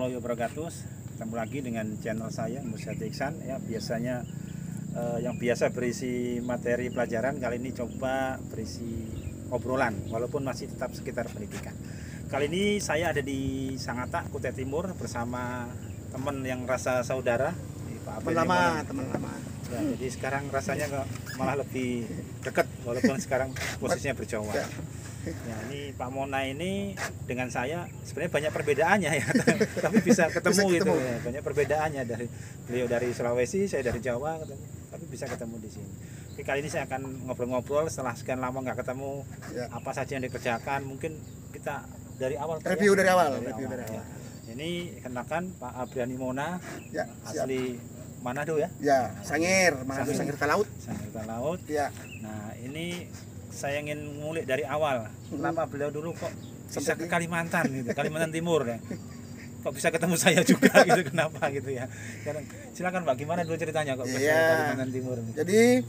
warahmatullahi wabarakatuh. Ketemu lagi dengan channel saya Musyati Iksan ya. Biasanya yang biasa berisi materi pelajaran, kali ini coba berisi obrolan walaupun masih tetap sekitar pendidikan. Kali ini saya ada di Sangatta, Kutai Timur bersama teman yang rasa saudara, Pak Abel. Teman lama. Ya, jadi sekarang rasanya malah lebih dekat walaupun sekarang posisinya berjauhan. Ya, ini Pak Mona ini dengan saya sebenarnya banyak perbedaannya ya, tapi bisa ketemu gitu ya. Banyak perbedaannya, dari beliau dari Sulawesi, saya dari Jawa, tapi bisa ketemu di sini. Oke, kali ini saya akan ngobrol-ngobrol setelah sekian lama nggak ketemu ya. Apa saja yang dikerjakan, mungkin kita dari awal review dari awal. Ya. Ini kenalkan Pak Abriani Mona ya, asli Manado ya? Ya, Sangir, Manado, Sangir Talaut. Sangir Talaut. Ya. Nah, ini saya ingin ngulik dari awal. Kenapa beliau dulu kok bisa ke Kalimantan gitu, Kalimantan Timur ya? Kok bisa ketemu saya juga gitu, kenapa gitu ya? Silakan Pak, gimana dulu ceritanya kok bisa ke Kalimantan Timur? Jadi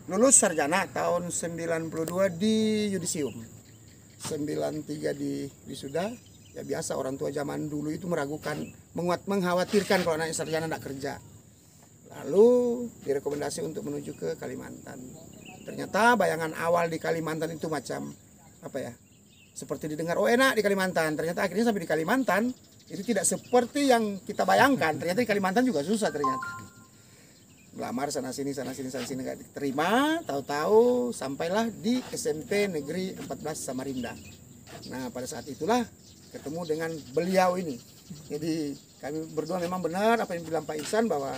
lulus sarjana tahun 92 di Yudisium. 93 di wisuda. Ya biasa, orang tua zaman dulu itu meragukan, mengkhawatirkan kalau anak sarjana tidak kerja. Lalu direkomendasi untuk menuju ke Kalimantan. Ternyata bayangan awal di Kalimantan itu macam apa ya? Seperti didengar, oh enak di Kalimantan. Ternyata akhirnya sampai di Kalimantan itu tidak seperti yang kita bayangkan. Ternyata di Kalimantan juga susah ternyata. Melamar sana sini nggak diterima. Tahu-tahu sampailah di SMP Negeri 14 Samarinda. Nah pada saat itulah ketemu dengan beliau ini. Jadi kami berdua memang benar apa yang bilang Pak Iksan, bahwa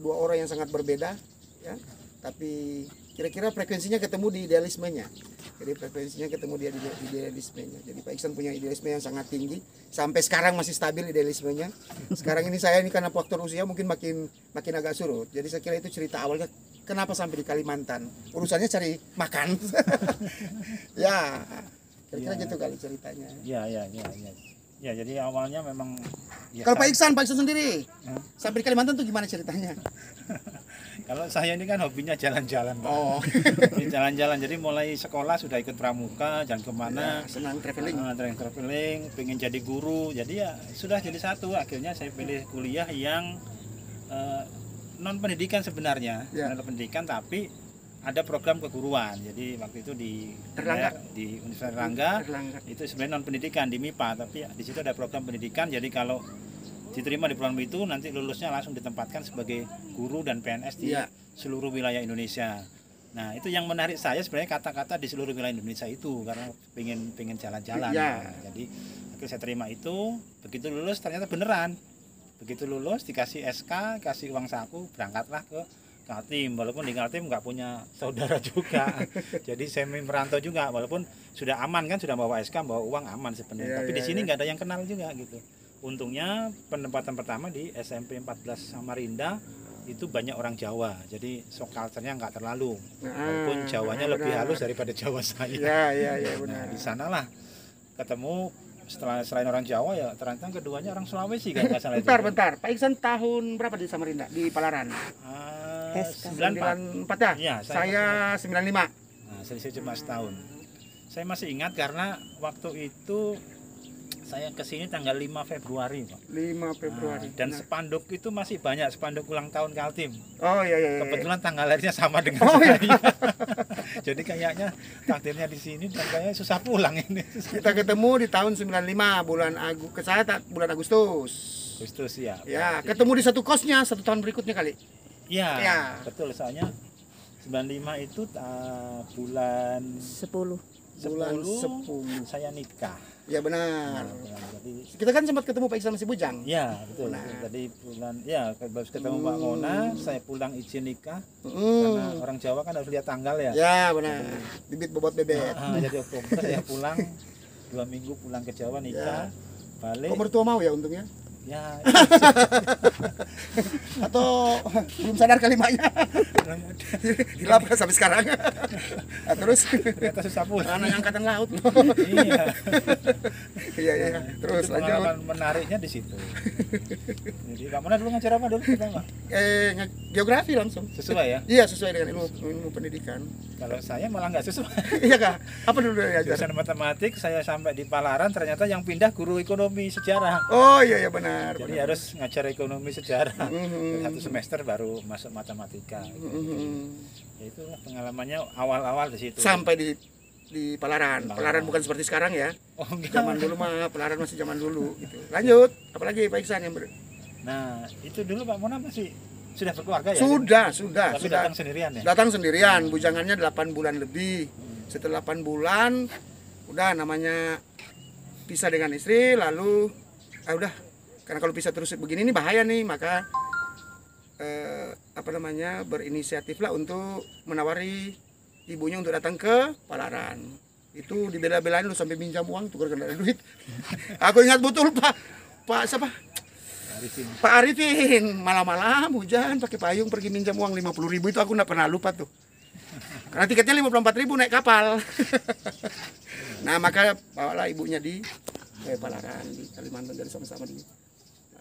dua orang yang sangat berbeda ya, tapi kira-kira frekuensinya ketemu di idealismenya. Jadi frekuensinya ketemu di idealismenya. Jadi Pak Iksan punya idealisme yang sangat tinggi, sampai sekarang masih stabil idealismenya. Sekarang ini saya ini karena faktor usia mungkin makin agak surut. Jadi saya kira itu cerita awalnya kenapa sampai di Kalimantan. Urusannya cari makan. Ya, kira-kira gitu kali ceritanya. Ya, jadi awalnya memang ya, kalau Pak Iksan sendiri sampai di Kalimantan tuh gimana ceritanya? Kalau saya ini kan hobinya jalan-jalan Pak. Oh. Jalan-jalan, jadi mulai sekolah sudah ikut pramuka, jalan kemana, ya, senang traveling, pengen jadi guru, jadi ya sudah jadi satu. Akhirnya saya pilih kuliah yang non pendidikan sebenarnya, non pendidikan tapi ada program keguruan. Jadi waktu itu di Universitas Erlangga itu sebenarnya non pendidikan di MIPA, tapi di situ ada program pendidikan. Jadi kalau diterima di program itu nanti lulusnya langsung ditempatkan sebagai guru dan PNS di seluruh wilayah Indonesia. Nah itu yang menarik saya sebenarnya, kata-kata di seluruh wilayah Indonesia itu, karena pengen jalan-jalan. Jadi akhirnya saya terima itu. Begitu lulus ternyata beneran. Begitu lulus dikasih SK, kasih uang saku, berangkatlah ke Kaltim. Walaupun di Kaltim nggak punya saudara juga. Jadi saya merantau juga, walaupun sudah aman kan, sudah bawa SK, bawa uang aman sebenarnya. Tapi di sini nggak ada yang kenal juga gitu. Untungnya penempatan pertama di SMP 14 Samarinda itu banyak orang Jawa, jadi shock culture-nya nggak terlalu, walaupun Jawanya lebih halus daripada Jawa saya. Nah, di sanalah ketemu, selain orang Jawa ya ternyata keduanya orang Sulawesi kan nggak salah. Bentar, Pak Iksan tahun berapa di Samarinda, di Palaran? 94 ya? Ya, saya 95. Nah, selisih cuma setahun. Saya masih ingat karena waktu itu saya kesini tanggal 5 Februari Pak. 5 Februari. Dan spanduk itu masih banyak, spanduk ulang tahun Kaltim. Oh iya. Kebetulan tanggal lahirnya sama dengan saya. Jadi kayaknya takdirnya di sini dan kayaknya susah pulang ini. Kita ketemu di tahun 95 bulan Agustus. Ya. Ya, ketemu di satu kosnya satu tahun berikutnya kali. Ya. Betul, soalnya 95 itu bulan 10 saya nikah. Ya benar. Jadi kita kan sempat ketemu Pak Iksan masih bujang. Ya betul. Tadi bulan ketemu Pak Mona, saya pulang izin nikah. Karena orang Jawa kan harus lihat tanggal ya. Ya benar. Bibit bobot bebek. Jadi Oktober saya pulang 2 minggu pulang ke Jawa nikah. Balik. Kok mertua mau ya untungnya? Ya. Atau belum sadar kalimatnya. Hilap sampai sekarang. Nah, terus ternyata susah pulang. Anak angkatan laut. Iya. Iya iya. Terus itu lanjut. pengalaman menariknya di situ. Jadi Pak Mona dulu ngajar apa dulu pertama? Geografi langsung. Sesuai ya? Iya sesuai dengan ilmu pendidikan. Kalau saya malah nggak sesuai. Iya kak. Apa dulu yang diajar? Jurusan matematik, saya sampai di Palaran ternyata yang pindah guru ekonomi sejarah. Oh iya iya benar. Jadi benar. harus ngajar ekonomi sejarah. Mhm. Satu semester baru masuk matematika. Mhm. Ya itu pengalamannya awal-awal di situ. Sampai di Palaran. Palaran bukan seperti sekarang ya. Oh enggak. Zaman dulu mah Palaran masih zaman dulu gitu. Lanjut. Apalagi Pak Iksan yang Nah, itu dulu Pak Mona masih sudah berkeluarga ya? Sudah. Tapi datang sendirian ya? Datang sendirian, bujangannya 8 bulan lebih. Setelah 8 bulan, udah namanya pisah dengan istri, lalu udah, karena kalau pisah terus begini ini bahaya nih, maka berinisiatiflah untuk menawari ibunya untuk datang ke Palaran. Itu dibela-belain lu sampai minjam uang tuh karena ada duit. Aku ingat betul Pak siapa? Pak Arifin, malam-malam hujan pakai payung pergi minjam uang 50.000 itu aku nggak pernah lupa tuh. Karena tiketnya 54.000 naik kapal. Nah maka bawalah ibunya di Palaran di Kalimantan dari sama-sama di.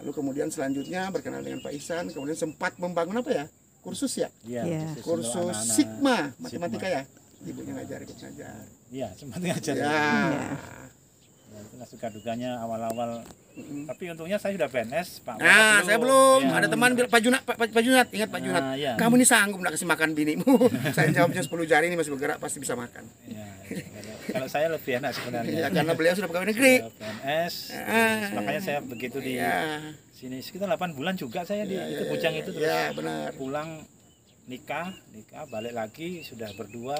Lalu kemudian selanjutnya berkenal dengan Pak Ihsan, kemudian sempat membangun apa ya? Kursus ya? Iya. Kursus Sigma matematika ya. Ibunya ikut ngajar. Iya, sempat ngajar. Ya. Ya, itulah suka dukanya awal-awal. Tapi untungnya saya sudah PNS, Pak. Nah, saya belum. Ya. Ada teman bilang Pak Junat, ingat Pak Junat. Ya. Kamu ini sanggup nggak kasih makan binimu? Saya jawabnya 10 jari ini masih bergerak pasti bisa makan. Ya, kalau saya lebih enak sebenarnya. Ya, karena beliau sudah pegawai negeri. PNS. Makanya saya begitu di sini sekitar 8 bulan juga saya di itu Bujang itu terus. Ya, benar. Pulang nikah, balik lagi sudah berdua.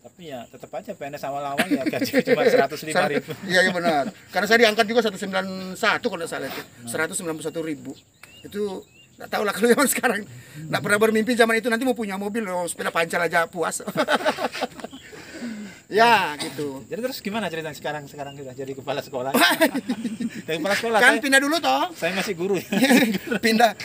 Tapi ya tetap aja PNS awal-awal ya gaji cuma 105.000. Iya benar. Karena saya diangkat juga 191 kalau tidak salah itu. 191.000. Itu nggak tahu lah kalau zaman sekarang. Nggak pernah bermimpi zaman itu nanti mau punya mobil loh, sepeda pancal aja puas. Ya gitu. Jadi terus gimana ceritanya sekarang sudah jadi kepala sekolah? Dari kepala sekolah Kan pindah dulu toh. Saya masih guru. pindah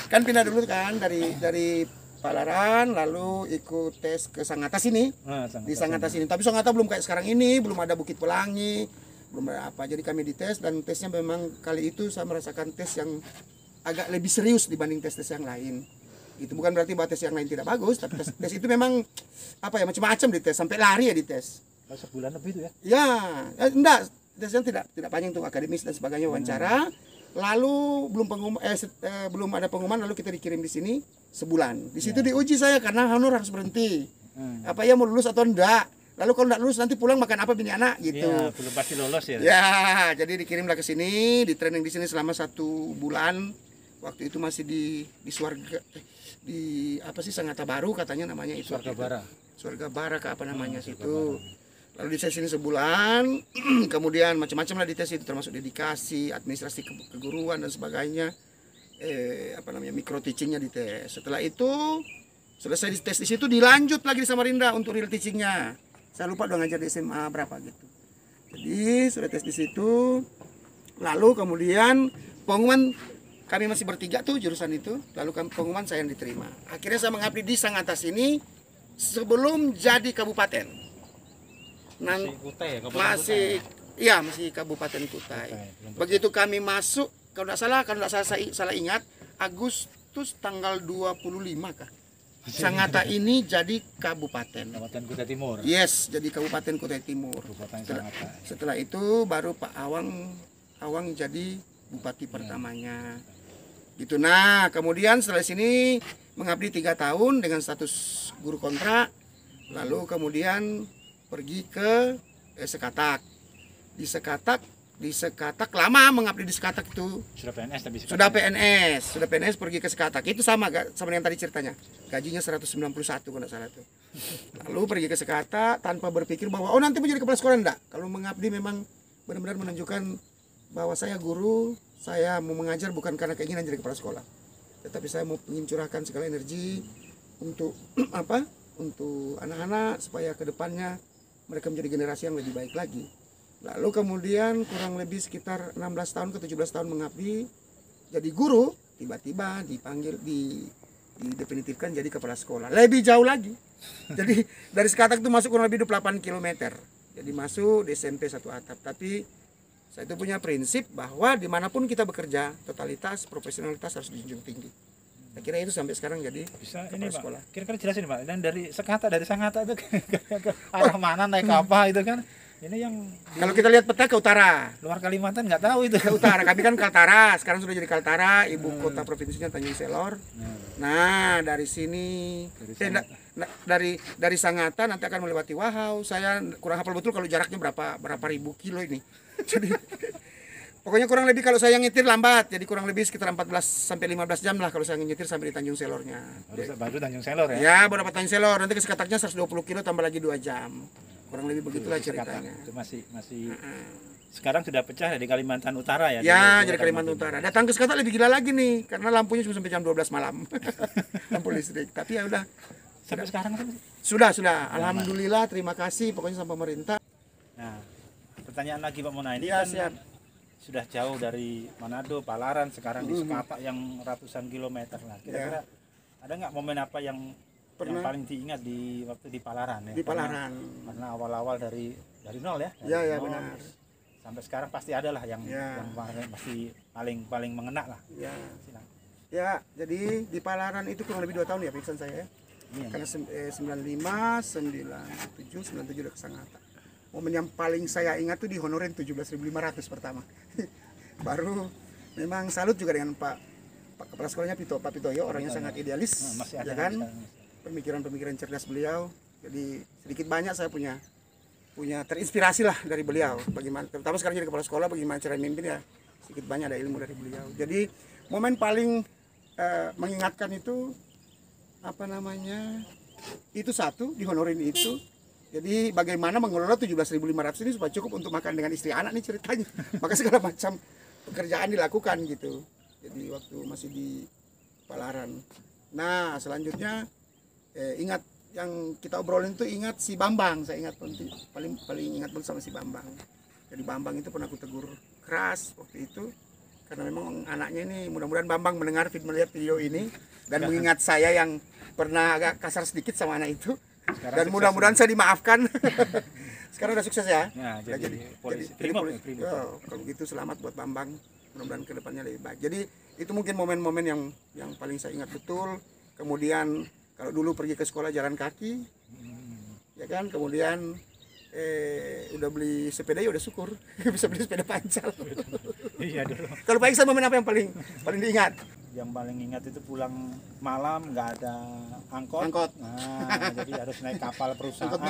dulu kan dari Palaran lalu ikut tes ke Sangatta sini. Di Sangatta sini. Tapi Sangatta belum kayak sekarang ini, belum ada Bukit Pelangi, belum ada apa. Jadi kami dites dan tesnya memang kali itu saya merasakan tes yang agak lebih serius dibanding tes-tes yang lain. Itu bukan berarti bahwa tes yang lain tidak bagus, tapi tes itu memang apa ya macam-macam dites, sampai lari ya dites. Sebulan lebih itu ya? Ya, enggak, tesnya tidak panjang untuk akademis dan sebagainya wawancara. Lalu belum ada pengumuman, lalu kita dikirim di sini sebulan. Di situ diuji saya karena honor harus berhenti. Apa ya mau lulus atau enggak? Lalu kalau enggak lulus nanti pulang makan apa bini anak gitu. Ya, belum pasti lolos ya. Ya, jadi dikirimlah ke sini, di training di sini selama 1 bulan. Waktu itu masih di Swarga di apa sih Sangatta Baru katanya namanya itu. Swarga Bara ke apa namanya situ. Lalu di sini sebulan, kemudian macam-macam lah dites itu termasuk dedikasi, administrasi keguruan dan sebagainya. Micro teachingnya dites. Setelah itu selesai dites di situ dilanjut lagi di Samarinda untuk real teachingnya. Saya lupa udah ngajar di SMA berapa gitu. Jadi sudah tes di situ. Lalu kemudian pengumuman kami masih bertiga tuh jurusan itu. Lalu pengumuman saya yang diterima. Akhirnya saya mengabdi di Sangatta ini sebelum jadi kabupaten. Masih Kabupaten Kutai. Begitu kami masuk, kalau tidak salah ingat, Agustus tanggal 25 kah? Sangatta ini jadi kabupaten. Kabupaten Kutai Timur. Yes, jadi Kabupaten Kutai Timur. Setelah itu baru Pak Awang jadi bupati pertamanya. Gitu. Nah, kemudian setelah sini mengabdi 3 tahun dengan status guru kontrak. Lalu kemudian pergi ke Sekatak. Di Sekatak lama mengabdi di Sekatak itu. Sudah PNS pergi ke Sekatak. Itu sama dengan tadi ceritanya. Gajinya 191 kalau tidak salah itu. Lalu pergi ke Sekatak tanpa berpikir bahwa nanti menjadi kepala sekolah enggak. Kalau mengabdi memang benar-benar menunjukkan bahwa saya guru, saya mau mengajar bukan karena keinginan jadi kepala sekolah. Tetapi saya mau mencurahkan segala energi untuk untuk anak-anak supaya kedepannya mereka menjadi generasi yang lebih baik lagi. Lalu kemudian kurang lebih sekitar 16 tahun ke 17 tahun mengabdi jadi guru, tiba-tiba dipanggil didefinitikan jadi kepala sekolah. Lebih jauh lagi. Jadi dari Sekatak itu masuk kurang lebih 28 km. Jadi masuk di SMP 1 atap. Tapi Saya itu punya prinsip bahwa dimanapun kita bekerja, totalitas, profesionalitas harus dijunjung tinggi. Saya kira itu sampai sekarang jadi Bisa kepala ini Pak, sekolah. kira-kira jelasin Pak, dan dari Sangatta itu ke arah mana naik apa itu kan, ini yang Kalau kita lihat peta ke utara, luar Kalimantan nggak tahu itu. ke utara. Kami kan Kaltara, sekarang sudah jadi Kaltara, ibu kota provinsinya Tanjung Selor. Nah, dari sini dari Sangatta nanti akan melewati Wahau. Saya kurang hafal betul kalau jaraknya berapa ribu kilo ini. Jadi pokoknya kurang lebih kalau saya nyetir lambat, jadi kurang lebih sekitar 14 sampai 15 jam lah kalau saya nyetir sampai di Tanjung Selornya. Baru Tanjung Selor ya. Ya, baru dapat Tanjung Selor, nanti ke Sekataknya 120 kilo tambah lagi 2 jam. Kurang lebih begitulah ceritanya. Itu masih sekarang sudah pecah dari Kalimantan Utara ya. Ya, jadi Kalimantan Utara. Datang ke Sekatak lebih gila lagi nih, karena lampunya cuma sampai jam 12 malam. Lampu listrik. Tapi ya udah. Sampai sekarang kan. Sudah. Alhamdulillah, terima kasih pokoknya sama pemerintah. Nah, pertanyaan lagi Pak Mona, ini Ya, kan siap. sudah jauh dari Manado, Palaran, sekarang di Sekatak yang ratusan kilometer lah. Kira-kira ada nggak momen apa yang paling diingat di waktu di Palaran ya? Di Palaran. Karena awal-awal dari nol ya. Ya, nol, benar. Sampai sekarang pasti ada lah yang pasti paling mengena lah. Ya. Silakan. Ya, jadi di Palaran itu kurang lebih 2 tahun ya pingsan saya ya. Iya. Karena 95, 97 udah ke Sangatta. Momen yang paling saya ingat tuh di honorer 17.500 pertama. Baru memang salut juga dengan Pak Kepala Sekolahnya Pak Pitoyo, orangnya sangat idealis, Masih ada ya kan? sekarang. Pemikiran-pemikiran cerdas beliau. Jadi sedikit banyak saya punya terinspirasi lah dari beliau. Bagaimana, terutama sekarang jadi kepala sekolah, bagaimana cara memimpin ya. Sedikit banyak ada ilmu dari beliau. Jadi momen paling mengingatkan itu itu satu di honorin itu. Jadi bagaimana mengelola 17.500 ini supaya cukup untuk makan dengan istri anak nih ceritanya. Maka segala macam pekerjaan dilakukan gitu. Jadi waktu masih di Palaran. Nah, selanjutnya ingat yang kita obrolin itu, ingat si Bambang. Saya ingat paling ingat betul sama si Bambang. Jadi Bambang itu pernah aku tegur keras waktu itu karena memang anaknya ini, mudah-mudahan Bambang melihat video ini dan mengingat saya yang pernah agak kasar sedikit sama anak itu. Sekarang dan mudah-mudahan saya dimaafkan. Sekarang udah sukses ya. Nah, jadi polisi. Kalau gitu selamat buat Bambang. Mudah-mudahan kedepannya lebih baik. Jadi itu mungkin momen-momen yang paling saya ingat betul. Kemudian kalau dulu pergi ke sekolah jalan kaki, ya kan. Kemudian udah beli sepeda ya udah syukur bisa beli sepeda pancal. Iya dulu. Kalau Pak Iksan, momen apa yang paling diingat? Yang paling ingat itu pulang malam nggak ada angkot. Nah, jadi harus naik kapal perusahaan. Angkot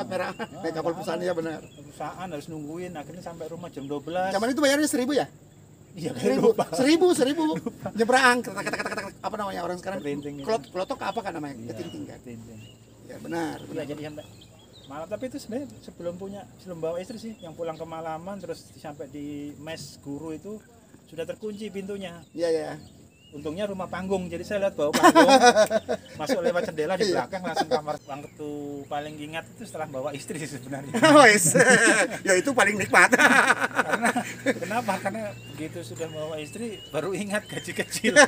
merah. Naik kapal perusahaan ya benar. Perusahaan harus nungguin, akhirnya sampai rumah jam 12. Zaman itu bayarnya 1.000 ya? Iya, 1.000 nyebrang. Apa namanya orang sekarang? Ketinting. Klotok apa kan namanya? Ketinting kan? Ya benar. Iya, jadi sampai malam. Tapi itu sebenarnya sebelum bawa istri sih, yang pulang ke Malaman terus sampai di mes guru itu sudah terkunci pintunya. Iya. Untungnya rumah panggung, jadi saya lihat bawa panggung, masuk lewat jendela di belakang langsung kamar. Waktu paling ingat itu setelah bawa istri sebenarnya. Ya itu paling nikmat. Kenapa? Karena begitu sudah bawa istri baru ingat gaji kecil.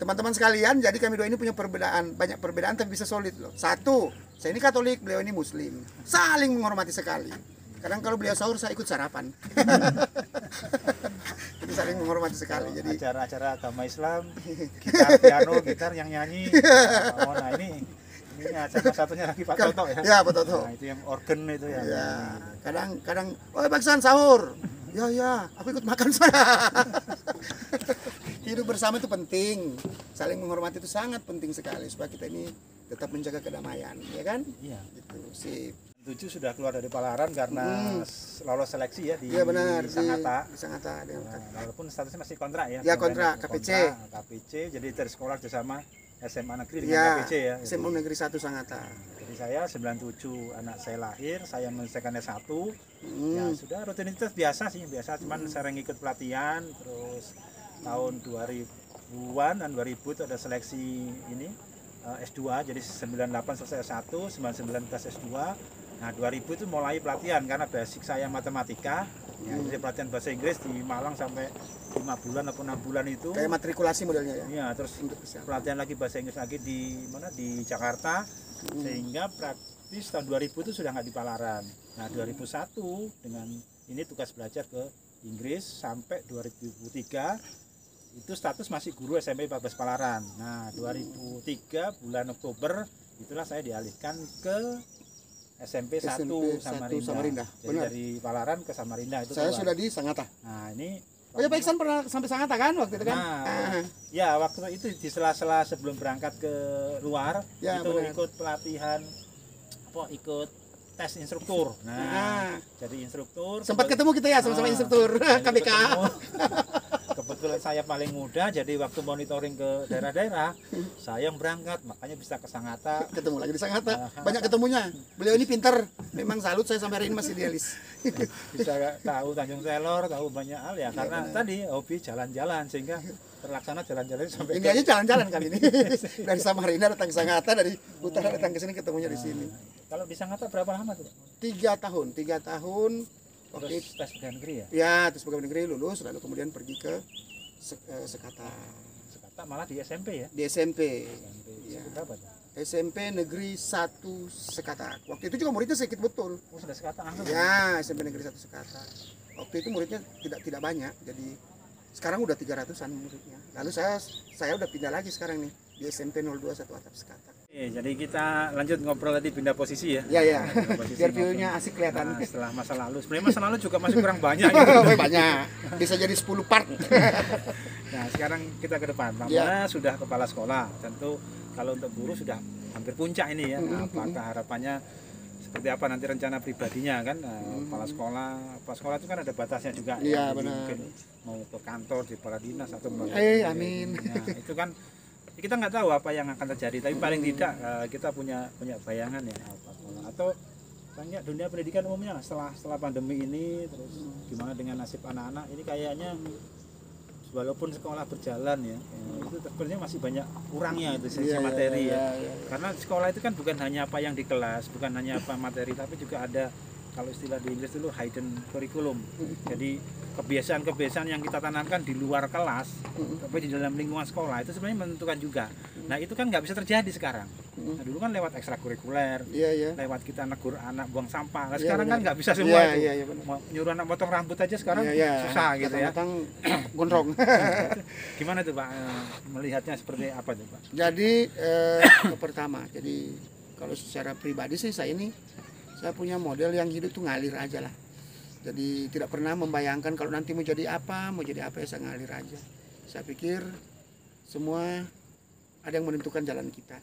Teman-teman sekalian, jadi kami dua ini punya banyak perbedaan tapi bisa solid loh. Satu, saya ini Katolik, beliau ini Muslim. Saling menghormati sekali. Kadang kalau beliau sahur saya ikut sarapan. Jadi saling menghormati sekali. Jadi acara-acara agama Islam, gitar yang nyanyi. Oh, nah ini acara satunya lagi Pak Toto ya. Ya, Pak Toto. Nah, itu yang organ itu ya. Ya, kadang oh Pak Iksan sahur. Ya, aku ikut makan saya. Hidup bersama itu penting. Saling menghormati itu sangat penting sekali supaya kita ini tetap menjaga kedamaian, ya kan? Iya. Gitu. Sip. 7 sudah keluar dari Palaran karena lolos seleksi ya di Sangatta. Di Sangatta. Walaupun statusnya masih kontrak ya. Ya kontrak KPC. Jadi dari sekolah bersama SMA negeri dengan KPC ya. SMA negeri 1 Sangatta. Jadi saya 97 anak saya lahir, saya menyelesaikan S1. Ya sudah rutinitas biasa cuman sering ikut pelatihan. Terus tahun 2000-an dan 2000 itu ada seleksi ini S2, jadi 98 selesai S1, 99 tes S2. Nah 2000 itu mulai pelatihan karena basic saya matematika. Ya, jadi pelatihan bahasa Inggris di Malang sampai 5 bulan atau 6 bulan itu. Kayak matrikulasi modelnya ya. Iya, terus pelatihan lagi bahasa Inggris lagi di Jakarta. Sehingga praktis tahun 2000 itu sudah nggak di Palaran. Nah 2001 dengan ini tugas belajar ke Inggris sampai 2003 itu status masih guru SMP 14 Palaran. Nah 2003 bulan Oktober itulah saya dialihkan ke SMP 1 Samarinda. Jadi Benar. dari Palaran ke Samarinda itu Saya keluar. sudah di Sangatta. Nah ini Oh ya Pak Iksan pernah sampai Sangatta kan waktu itu kan? Nah, ya waktu itu di sela-sela sebelum berangkat ke luar Ya, itu benar. ikut pelatihan ikut tes instruktur. Nah, jadi instruktur Sempat ketemu kita ya sama-sama instruktur jadi KBK. ketemu. Kebetulan saya paling muda, jadi waktu monitoring ke daerah-daerah saya yang berangkat, makanya bisa ke Sangatta. Ketemu lagi di Sangatta. Banyak ketemunya. Beliau ini pinter. Memang salut saya sampai hari ini masih idealis. Bisa tahu Tanjung Selor, tahu banyak hal ya, karena tadi hobi jalan-jalan sehingga terlaksana jalan-jalan sampai Ini aja jalan-jalan kali ini. Dari Samarinda datang ke Sangatta, dari utara datang ke sini ketemunya di sini. Kalau di Sangatta berapa lama tuh? 3 tahun. Oke. Terus tes pegawai negeri ya? Ya, terus pegawai negeri lulus, lalu kemudian pergi ke Sekata Sekata malah di SMP ya? di SMP. SMP Ya. berapa tuh? SMP Negeri 1 Sekata. Waktu itu juga muridnya sedikit betul. Oh sudah Sekata langsung? Ya, SMP Negeri 1 Sekata. Waktu itu muridnya tidak banyak, jadi sekarang udah 300-an muridnya. Lalu saya udah pindah lagi sekarang nih di SMP 02 Satu Atap Sekata. Jadi kita lanjut ngobrol tadi pindah posisi ya? Ya. Posisi Biar ngobrol. view-nya asik kelihatan. Nah, setelah masa lalu, sebenarnya masa lalu juga masih kurang banyak. Ya. Banyak. Bisa jadi 10 part. Nah sekarang kita ke depan. Pak Ya. Mona sudah kepala sekolah. Tentu kalau untuk guru sudah hampir puncak ini ya. Nah, apakah harapannya seperti apa nanti rencana pribadinya kan? Kepala sekolah itu kan ada batasnya juga. Iya, Jadi benar. mungkin mau ke kantor di kepala dinas atau Amin. Nah, itu kan kita nggak tahu apa yang akan terjadi. Tapi paling tidak kita punya bayangan ya apa sekolah atau banyak dunia pendidikan umumnya lah, setelah pandemi ini terus gimana dengan nasib anak-anak ini kayaknya walaupun sekolah berjalan ya, itu sebenarnya masih banyak kurangnya itu sisi materi ya. Karena sekolah itu kan bukan hanya apa yang di kelas, bukan hanya apa materi, tapi juga ada kalau istilah di Inggris dulu hidden curriculum. Jadi kebiasaan-kebiasaan yang kita tanamkan di luar kelas, tapi di dalam lingkungan sekolah itu sebenarnya menentukan juga. Nah itu kan nggak bisa terjadi sekarang. Nah, dulu kan lewat ekstrakurikuler, lewat kita negur anak buang sampah. Nah, sekarang kan nggak bisa semua itu. Mau nyuruh anak potong rambut aja sekarang susah gitu ya. Gondrong. Gimana tuh Pak melihatnya seperti apa tuh Pak? Jadi pertama, jadi kalau secara pribadi sih saya punya model yang hidup tuh ngalir aja lah. Jadi tidak pernah membayangkan kalau nanti mau jadi apa ya saya ngalir aja. Saya pikir semua ada yang menentukan jalan kita.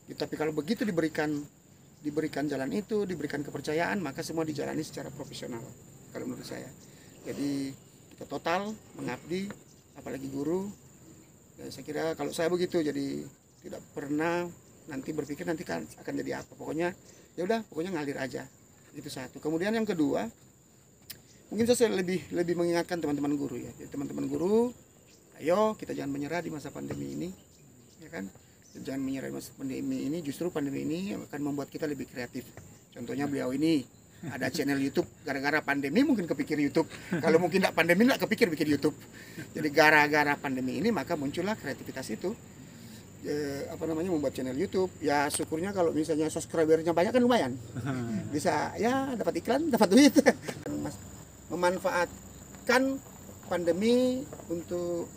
Tapi kalau begitu diberikan jalan itu, diberikan kepercayaan, maka semua dijalani secara profesional kalau menurut saya. Jadi kita total mengabdi, apalagi guru. Dan saya kira kalau saya begitu, jadi tidak pernah nanti berpikir nanti akan jadi apa. Pokoknya ngalir aja. Itu satu. Kemudian yang kedua, mungkin saya lebih mengingatkan teman-teman guru ya. Jadi teman-teman guru, ayo kita jangan menyerah di masa pandemi ini, ya kan? Jangan menyerah di masa pandemi ini. Justru pandemi ini akan membuat kita lebih kreatif. Contohnya beliau ini ada channel YouTube, gara-gara pandemi mungkin kepikir YouTube. Kalau mungkin tidak pandemi tidak kepikir bikin YouTube. Jadi gara-gara pandemi ini maka muncullah kreativitas itu. Membuat channel YouTube. Ya syukurnya kalau misalnya subscribernya banyak kan lumayan. Bisa ya dapat iklan, dapat duit. Memanfaatkan pandemi untuk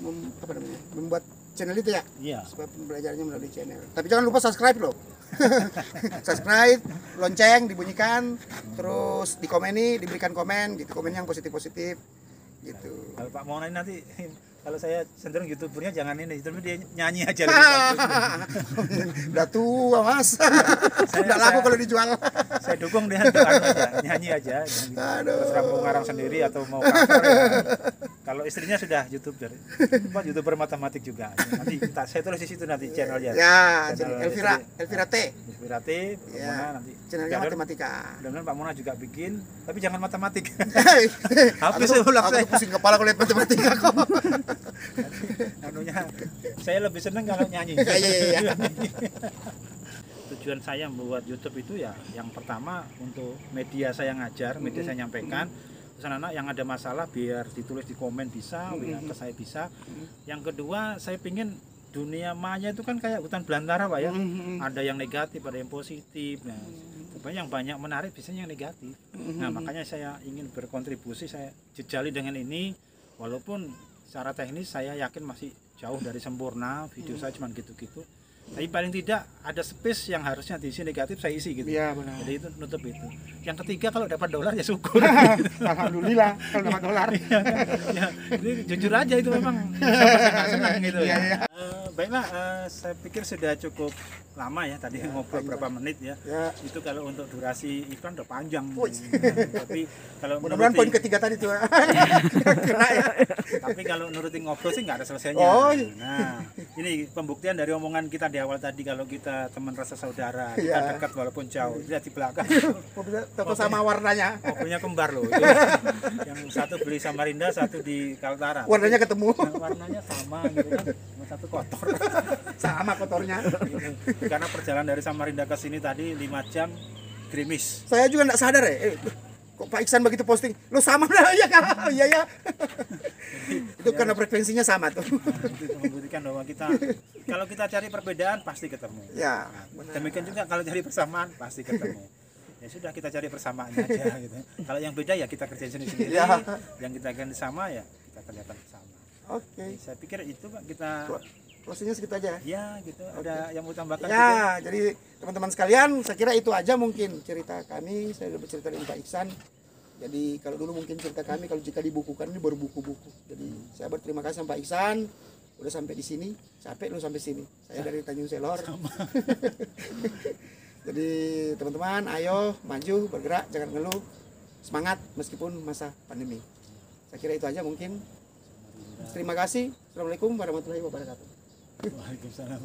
membuat channel itu ya. Iya. Supaya pembelajarannya melalui channel. Tapi jangan lupa subscribe loh. Subscribe, lonceng dibunyikan, terus diberikan komen gitu, komen yang positif-positif gitu. Kalau Pak Mona ini nanti kalau saya cenderung YouTubernya jangan ini, tapi dia nyanyi aja. Udah tua Mas. Udah laku kalau dijual. Saya dukung dia nyanyi aja. Terserah mau ngarang sendiri atau mau cover ya. Kalau istrinya sudah YouTuber matematik juga. Nanti saya tulis di situ nanti channelnya. Ya, channel Elvira T. Elvira T, Pak Mona nanti. Channelnya matematika. Mudah-mudahan Pak Mona juga bikin, tapi jangan matematik. Habis aku pusing kepala kalau lihat matematika kok. Saya lebih senang kalau nyanyi. Iya. Tujuan saya membuat YouTube itu ya yang pertama untuk media saya ngajar, media saya nyampaikan. Terus anak-anak yang ada masalah biar ditulis di komen bisa, ke saya bisa. Yang kedua saya pingin dunia maya itu kan kayak hutan belantara Pak ya. Ada yang negatif, ada yang positif. Nah, yang banyak menarik biasanya yang negatif. Nah makanya saya ingin berkontribusi, saya jejali dengan ini, walaupun secara teknis saya yakin masih jauh dari sempurna, video saya cuma gitu-gitu, tapi paling tidak ada space yang harusnya diisi negatif saya isi gitu. Iya benar. Jadi itu nutup itu. Yang ketiga kalau dapat dolar ya syukur. Alhamdulillah kalau dapat dolar. Ya, ini jujur aja itu memang saya senang gitu ya. Iya. Baiklah, saya pikir sudah cukup lama ya tadi ngobrol berapa menit ya. Itu kalau untuk durasi iklan udah panjang. Tapi kalau mudah-mudahan poin ketiga tadi tuh kena ya. Tapi kalau nurutin ngobrol sih nggak ada selesainya. Oh. Nah, ini pembuktian dari omongan kita di awal tadi, kalau kita teman rasa saudara, kita dekat walaupun jauh. Lihat di belakang. Toko sama warnanya. Mobilnya kembar loh. Yang satu beli Samarinda, satu di Kaltara. Warnanya ketemu. Warnanya sama gitu kan. Cuma satu kotor. Sama kotornya. Karena perjalanan dari Samarinda ke sini tadi 5 jam gerimis. Saya juga nggak sadar ya. Kok Pak Iksan begitu posting, lo sama lah ya kan? Iya ya. Itu karena frekuensinya sama tuh. Nah, itu membuktikan bahwa kalau kita cari perbedaan pasti ketemu. Ya. Nah, demikian juga kalau cari persamaan pasti ketemu. Ya sudah, kita cari persamaannya aja gitu. Kalau yang beda ya kita kerjain sendiri-sendiri. Ya. Yang kita ganti sama ya kita kerjakan bersama. Oke. Saya pikir itu Pak, kita closingnya segitu aja. ya gitu. Ada yang mau tambahkan? Ya, jadi teman-teman sekalian, saya kira itu aja mungkin cerita kami. Saya udah bercerita dengan Pak Iksan. Jadi kalau dulu mungkin cerita kami, kalau jika dibukukan ini baru buku-buku. Jadi saya berterima kasih sama Pak Iksan udah sampai di sini. Capek lu sampai sini. Saya dari Tanjung Selor. Jadi teman-teman, ayo maju, bergerak, jangan ngeluh. Semangat meskipun masa pandemi. Saya kira itu aja mungkin. Terima kasih. Assalamualaikum warahmatullahi wabarakatuh. Waalaikumsalam.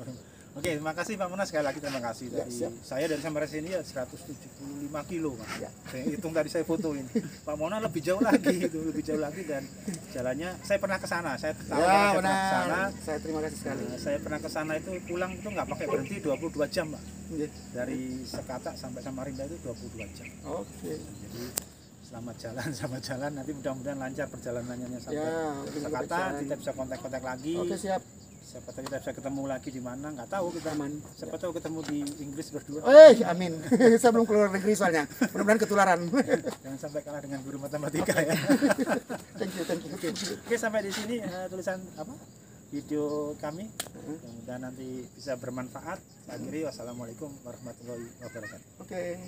Oke, terima kasih Pak Munas, sekali lagi terima kasih. Saya dari Samarinda sini ya 175 kilo Pak. Ya. Saya hitung tadi, saya fotoin. Pak Mona lebih jauh lagi itu, lebih jauh lagi, dan jalannya saya pernah ke sana. Saya tahu saya pernah ke sana. Saya terima kasih sekali. Saya pernah ke sana itu pulang itu nggak pakai berhenti 22 jam, Pak. Dari Sekata sampai Samarinda itu 22 jam. Oke. Jadi selamat jalan nanti mudah-mudahan lancar perjalanannya sampai Sekata. Kita bisa kontak-kontak lagi. Oke, siap. Siapa tahu kita bisa ketemu lagi di mana, nggak tahu kita. Siapa tahu ketemu di Inggris berdua. Amin. Saya belum keluar negeri soalnya. Mudah-mudahan ketularan. Jangan sampai kalah dengan guru matematika ya. Thank you. Oke, sampai di sini tulisan video kami. Mudah-mudahan nanti bisa bermanfaat. Saya akhiri, wassalamualaikum warahmatullahi wabarakatuh. Oke.